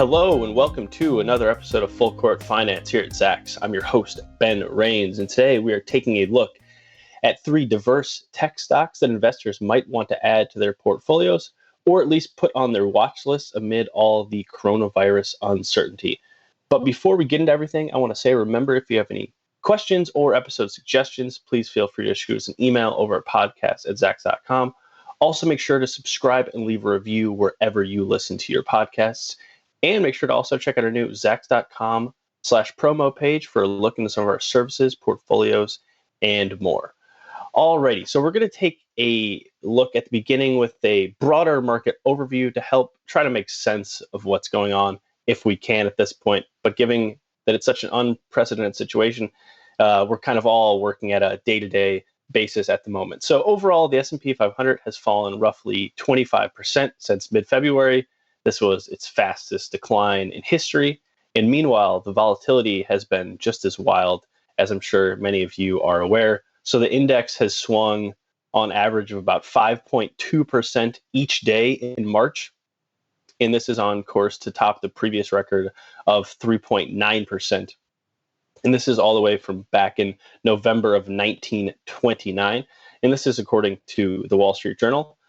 Hello and welcome to another episode of Full Court Finance here at Zacks. I'm your host, Ben Rains, and today we are taking a look at three diverse tech stocks that investors might want to add to their portfolios or at least put on their watch list amid all the coronavirus uncertainty. But before we get into everything, I want to say, remember, if you have any questions or episode suggestions, please feel free to shoot us an email over at podcast@zacks.com. Also, make sure to subscribe and leave a review wherever you listen to your podcasts. And make sure to also check out our new Zacks.com/promo page for a look into some of our services, portfolios, and more. Alrighty, so we're going to take a look at the beginning with a broader market overview to help try to make sense of what's going on, if we can at this point. But given that it's such an unprecedented situation, we're kind of all working at a day-to-day basis at the moment. So overall, the S&P 500 has fallen roughly 25% since mid-February. This was its fastest decline in history. And meanwhile, the volatility has been just as wild, as I'm sure many of you are aware. So the index has swung on average of about 5.2% each day in March. And this is on course to top the previous record of 3.9%. And this is all the way from back in November of 1929. And this is according to the Wall Street Journal.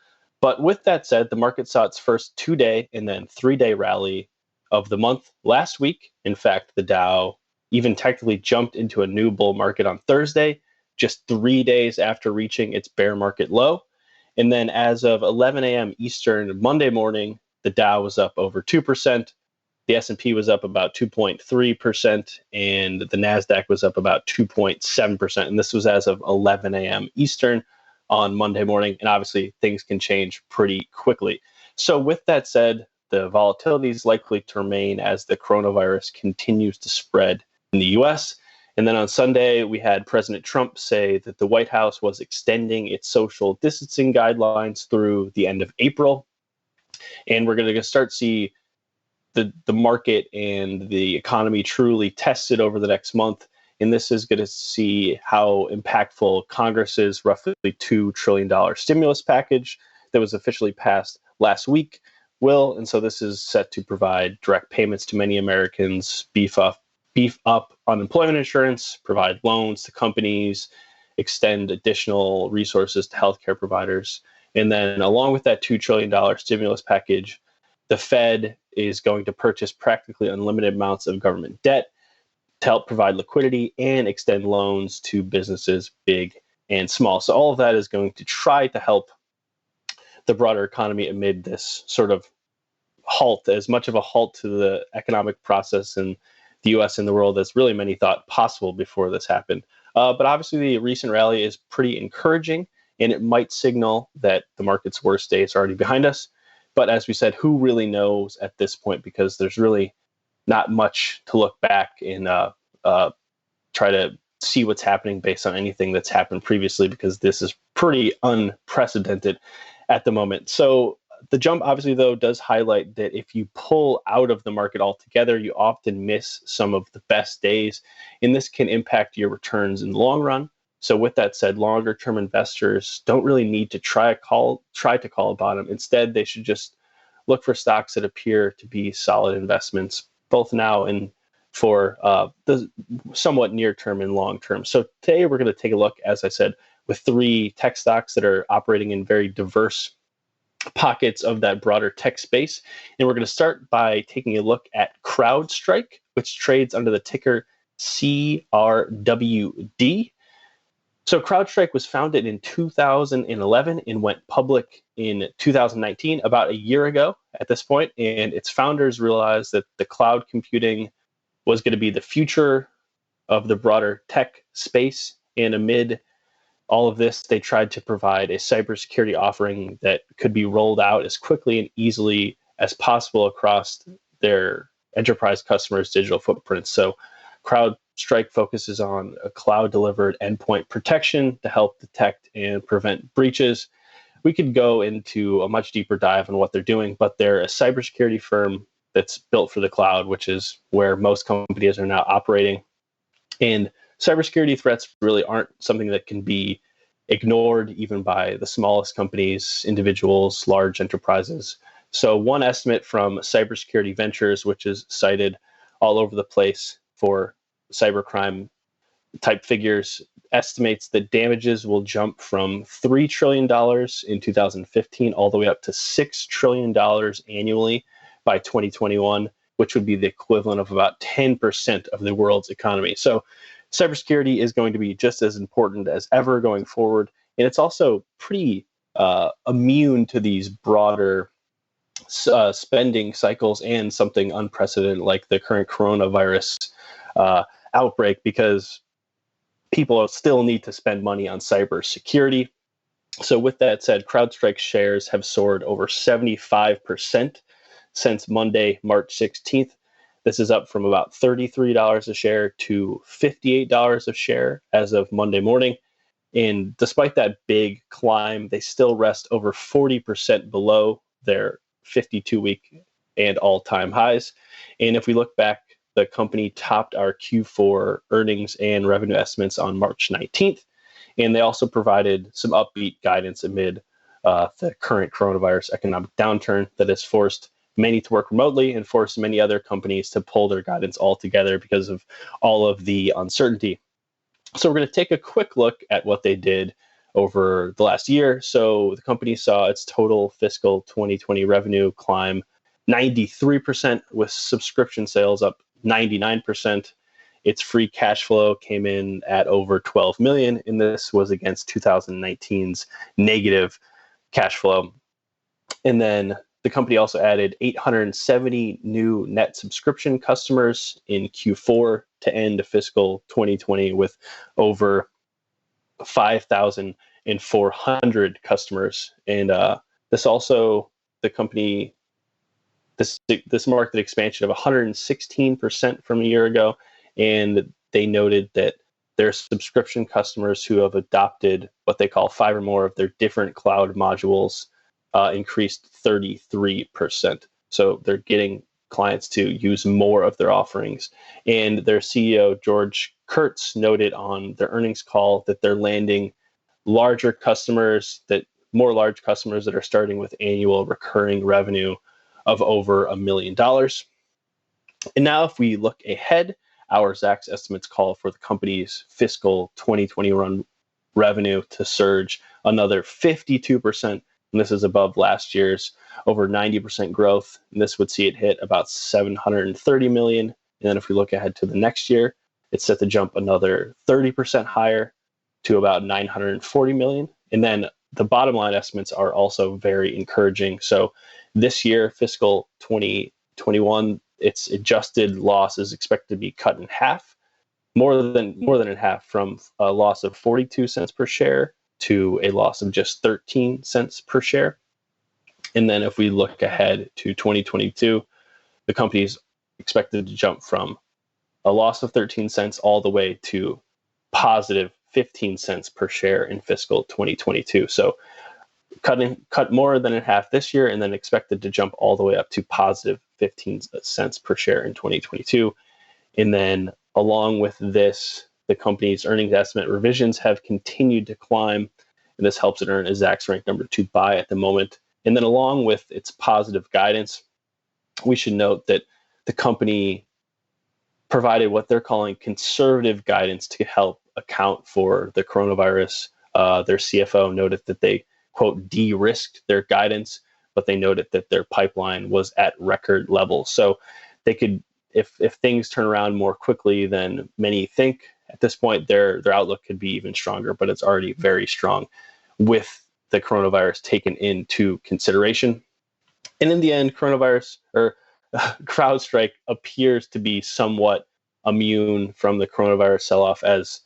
But with that said, the market saw its first 2-day and then 3-day rally of the month last week. In fact, the Dow even technically jumped into a new bull market on Thursday, just 3 days after reaching its bear market low. And then as of 11 a.m. Eastern Monday morning, the Dow was up over 2%. The S&P was up about 2.3%, and the NASDAQ was up about 2.7%. And this was as of 11 a.m. Eastern on Monday morning, and obviously things can change pretty quickly. So with that said, the volatility is likely to remain as the coronavirus continues to spread in the US. And then on Sunday, we had President Trump say that the White House was extending its social distancing guidelines through the end of April. And we're going to start to see the market and the economy truly tested over the next month. And this is going to see how impactful Congress's roughly $2 trillion stimulus package that was officially passed last week will. And so this is set to provide direct payments to many Americans, beef up unemployment insurance, provide loans to companies, extend additional resources to healthcare providers. And then along with that $2 trillion stimulus package, the Fed is going to purchase practically unlimited amounts of government debt to help provide liquidity and extend loans to businesses big and small. So all of that is going to try to help the broader economy amid this sort of halt, as much of a halt to the economic process in the US and the world as really many thought possible before this happened. But obviously the recent rally is pretty encouraging, and it might signal that the market's worst days are already behind us. But as we said, who really knows at this point, because there's really not much to look back and try to see what's happening based on anything that's happened previously, because this is pretty unprecedented at the moment. So the jump, obviously, though, does highlight that if you pull out of the market altogether, you often miss some of the best days, and this can impact your returns in the long run. So with that said, longer term investors don't really need to try to call a bottom. Instead, they should just look for stocks that appear to be solid investments, both now and for the somewhat near term and long term. So today we're going to take a look, as I said, with three tech stocks that are operating in very diverse pockets of that broader tech space. And we're going to start by taking a look at CrowdStrike, which trades under the ticker CRWD. So CrowdStrike was founded in 2011 and went public in 2019, about a year ago at this point. And its founders realized that the cloud computing was going to be the future of the broader tech space. And amid all of this, they tried to provide a cybersecurity offering that could be rolled out as quickly and easily as possible across their enterprise customers' digital footprints. So CrowdStrike focuses on a cloud-delivered endpoint protection to help detect and prevent breaches. We could go into a much deeper dive on what they're doing, but they're a cybersecurity firm that's built for the cloud, which is where most companies are now operating. And cybersecurity threats really aren't something that can be ignored even by the smallest companies, individuals, large enterprises. So one estimate from Cybersecurity Ventures, which is cited all over the place for cybercrime type figures, estimates that damages will jump from $3 trillion in 2015 all the way up to $6 trillion annually by 2021, which would be the equivalent of about 10% of the world's economy. So cybersecurity is going to be just as important as ever going forward. And it's also pretty immune to these broader spending cycles and something unprecedented like the current coronavirus outbreak, because people still need to spend money on cybersecurity. So with that said, CrowdStrike shares have soared over 75% since Monday, March 16th. This is up from about $33 a share to $58 a share as of Monday morning. And despite that big climb, they still rest over 40% below their 52-week and all-time highs. And if we look back, the company topped our Q4 earnings and revenue estimates on March 19th. And they also provided some upbeat guidance amid the current coronavirus economic downturn that has forced many to work remotely and forced many other companies to pull their guidance altogether because of all of the uncertainty. So we're going to take a quick look at what they did over the last year. So the company saw its total fiscal 2020 revenue climb 93%, with subscription sales up 99%. Its free cash flow came in at over 12 million, and this was against 2019's negative cash flow. And then the company also added 870 new net subscription customers in Q4 to end fiscal 2020 with over 5,400 customers. And this also, the company, this marked an expansion of 116% from a year ago. And they noted that their subscription customers who have adopted what they call 5 or more of their different cloud modules increased 33%. So they're getting clients to use more of their offerings. And their CEO, George Kurtz, noted on their earnings call that they're landing more large customers that are starting with annual recurring revenue of over $1 million. And now if we look ahead, our Zacks estimates call for the company's fiscal 2021 revenue to surge another 52%. And this is above last year's over 90% growth. And this would see it hit about 730 million. And then if we look ahead to the next year, it's set to jump another 30% higher to about 940 million. And then the bottom line estimates are also very encouraging. So this year, fiscal 2021, its adjusted loss is expected to be cut in half, more than in half, from a loss of 42 cents per share to a loss of just 13 cents per share. And then if we look ahead to 2022, the company is expected to jump from a loss of 13 cents all the way to positive 15 cents per share in fiscal 2022. So cut more than in half this year, and then expected to jump all the way up to positive 15 cents per share in 2022. And then along with this, the company's earnings estimate revisions have continued to climb, and this helps it earn a Zacks rank number 2 buy at the moment. And then along with its positive guidance, we should note that the company provided what they're calling conservative guidance to help account for the coronavirus. Their CFO noted that they, quote, de-risked their guidance, but they noted that their pipeline was at record levels. So they could, if things turn around more quickly than many think, at this point, their outlook could be even stronger, but it's already very strong with the coronavirus taken into consideration. And in the end, CrowdStrike appears to be somewhat immune from the coronavirus sell-off, as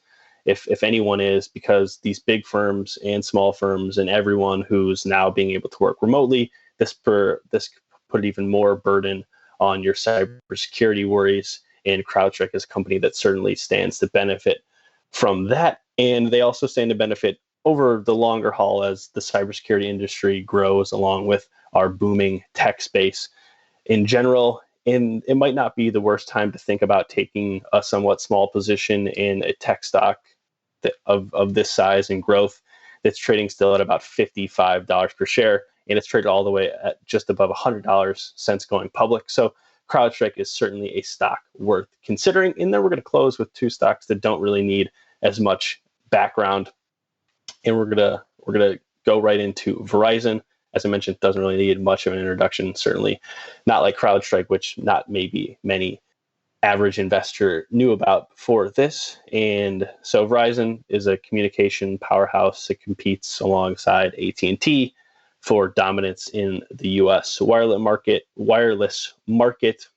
if anyone is, because these big firms and small firms and everyone who's now being able to work remotely, this put even more burden on your cybersecurity worries. And CrowdStrike is a company that certainly stands to benefit from that. And they also stand to benefit over the longer haul as the cybersecurity industry grows along with our booming tech space in general. And it might not be the worst time to think about taking a somewhat small position in a tech stock of this size and growth that's trading still at about $55 per share. and it's traded all the way at just above $100 since going public. So CrowdStrike is certainly a stock worth considering. And then we're going to close with two stocks that don't really need as much background, and we're gonna go right into Verizon. As I mentioned, doesn't really need much of an introduction. Certainly not like CrowdStrike, which not maybe many average investor knew about before this. And so Verizon is a communication powerhouse that competes alongside AT&T for dominance in the U.S. wireless market,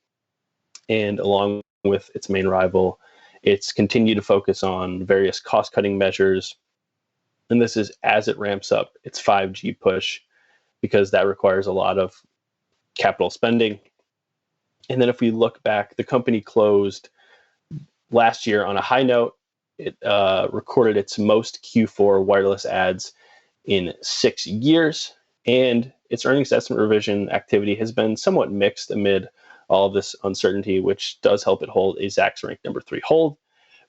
and along with its main rival, it's continued to focus on various cost-cutting measures. And this is as it ramps up its 5G push, because that requires a lot of capital spending. And then if we look back, the company closed last year on a high note. It recorded its most Q4 wireless ads in 6 years, and its earnings estimate revision activity has been somewhat mixed amid all of this uncertainty, which does help it hold a Zacks rank number 3 hold.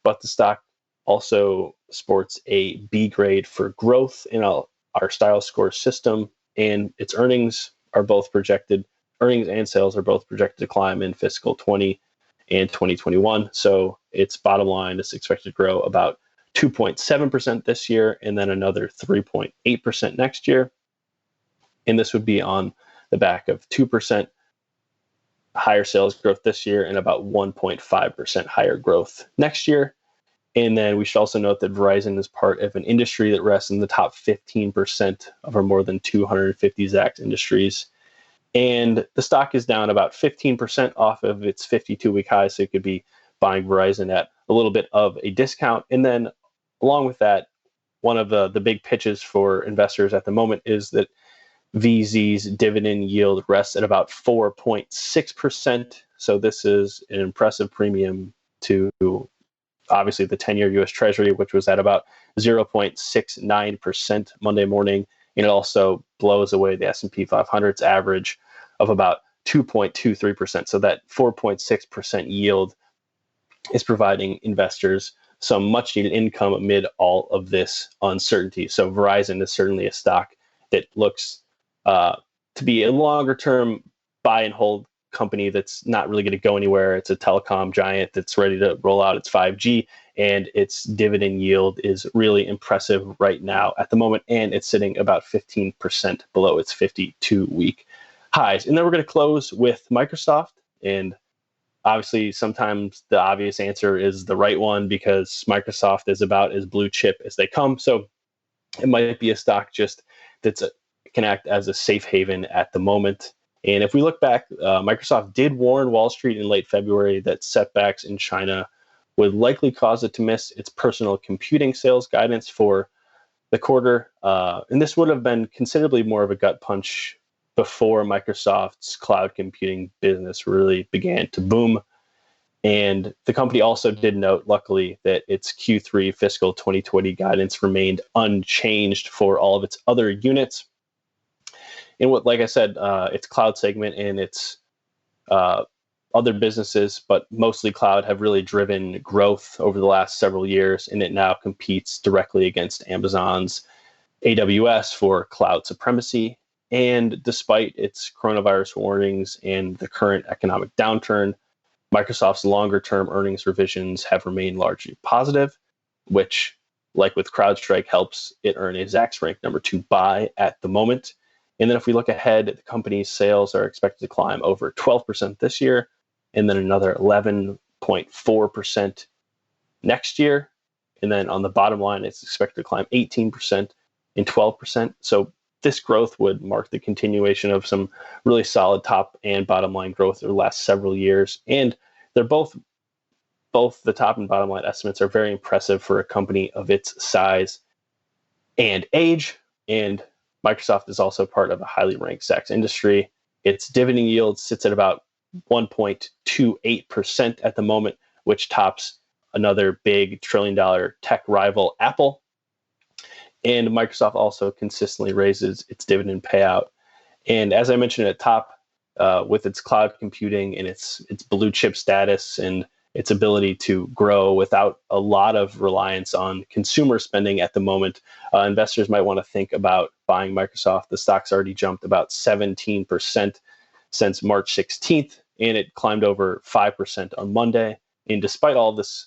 But the stock also sports a B grade for growth in our style score system, and its earnings and sales are both projected to climb in fiscal 20 and 2021. So its bottom line is expected to grow about 2.7% this year, and then another 3.8% next year. And this would be on the back of 2% higher sales growth this year and about 1.5% higher growth next year. And then we should also note that Verizon is part of an industry that rests in the top 15% of our more than 250 Zacks industries. And the stock is down about 15% off of its 52-week high, so you could be buying Verizon at a little bit of a discount. And then along with that, one of the big pitches for investors at the moment is that VZ's dividend yield rests at about 4.6%. So this is an impressive premium to obviously the 10-year U.S. Treasury, which was at about 0.69% Monday morning. And it also blows away the S&P 500's average of about 2.23%. So that 4.6% yield is providing investors some much needed income amid all of this uncertainty. So Verizon is certainly a stock that looks to be a longer term buy and hold company that's not really going to go anywhere. It's a telecom giant that's ready to roll out its 5G, and its dividend yield is really impressive right now at the moment, and it's sitting about 15% below its 52-week highs. And then we're going to close with Microsoft, and obviously sometimes the obvious answer is the right one because Microsoft is about as blue chip as they come. So it might be a stock just can act as a safe haven at the moment. And if we look back, Microsoft did warn Wall Street in late February that setbacks in China would likely cause it to miss its personal computing sales guidance for the quarter. And this would have been considerably more of a gut punch before Microsoft's cloud computing business really began to boom. And the company also did note, luckily, that its Q3 fiscal 2020 guidance remained unchanged for all of its other units. And what, like I said, its cloud segment and its other businesses, but mostly cloud, have really driven growth over the last several years, and it now competes directly against Amazon's AWS for cloud supremacy. And despite its coronavirus warnings and the current economic downturn, Microsoft's longer-term earnings revisions have remained largely positive, which, like with CrowdStrike, helps it earn a Zacks rank number 2 buy at the moment. And then if we look ahead, the company's sales are expected to climb over 12% this year, and then another 11.4% next year. And then on the bottom line, it's expected to climb 18% and 12%. So this growth would mark the continuation of some really solid top and bottom line growth over the last several years. And they're both the top and bottom line estimates are very impressive for a company of its size and age. And Microsoft is also part of a highly ranked Zacks industry. Its dividend yield sits at about 1.28% at the moment, which tops another big trillion-dollar tech rival, Apple. And Microsoft also consistently raises its dividend payout. And as I mentioned at top, with its cloud computing and its blue chip status and its ability to grow without a lot of reliance on consumer spending at the moment. Investors might want to think about buying Microsoft. The stock's already jumped about 17% since March 16th, and it climbed over 5% on Monday. And despite all this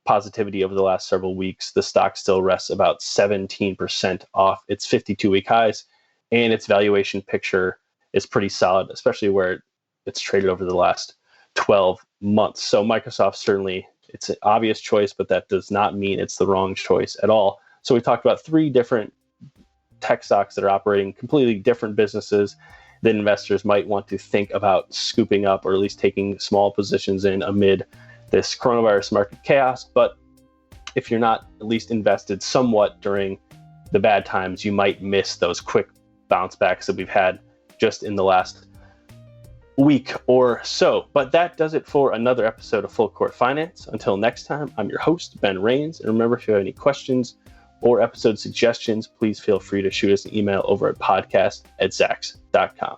positivity over the last several weeks, the stock still rests about 17% off its 52-week highs, and its valuation picture is pretty solid, especially where it's traded over the last 12 months. So Microsoft certainly, it's an obvious choice, but that does not mean it's the wrong choice at all. So we talked about three different tech stocks that are operating completely different businesses that investors might want to think about scooping up, or at least taking small positions in amid this coronavirus market chaos. But if you're not at least invested somewhat during the bad times, you might miss those quick bounce backs that we've had just in the last week or so. But that does it for another episode of Full Court Finance. Until next time, I'm your host, Ben Rains. And remember, if you have any questions or episode suggestions, please feel free to shoot us an email over at podcast@zacks.com.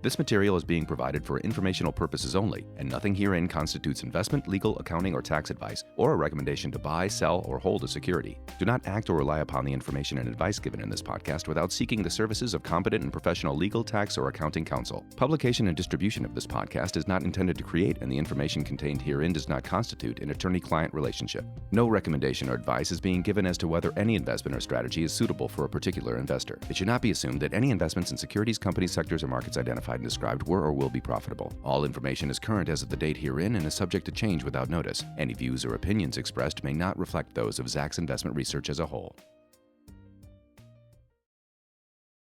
This material is being provided for informational purposes only, and nothing herein constitutes investment, legal, accounting, or tax advice, or a recommendation to buy, sell, or hold a security. Do not act or rely upon the information and advice given in this podcast without seeking the services of competent and professional legal, tax, or accounting counsel. Publication and distribution of this podcast is not intended to create, and the information contained herein does not constitute an attorney-client relationship. No recommendation or advice is being given as to whether any investment or strategy is suitable for a particular investor. It should not be assumed that any investments in securities, companies, sectors, or markets identified and described were or will be profitable. All information is current as of the date herein and is subject to change without notice. Any views or opinions expressed may not reflect those of Zacks Investment Research as a whole.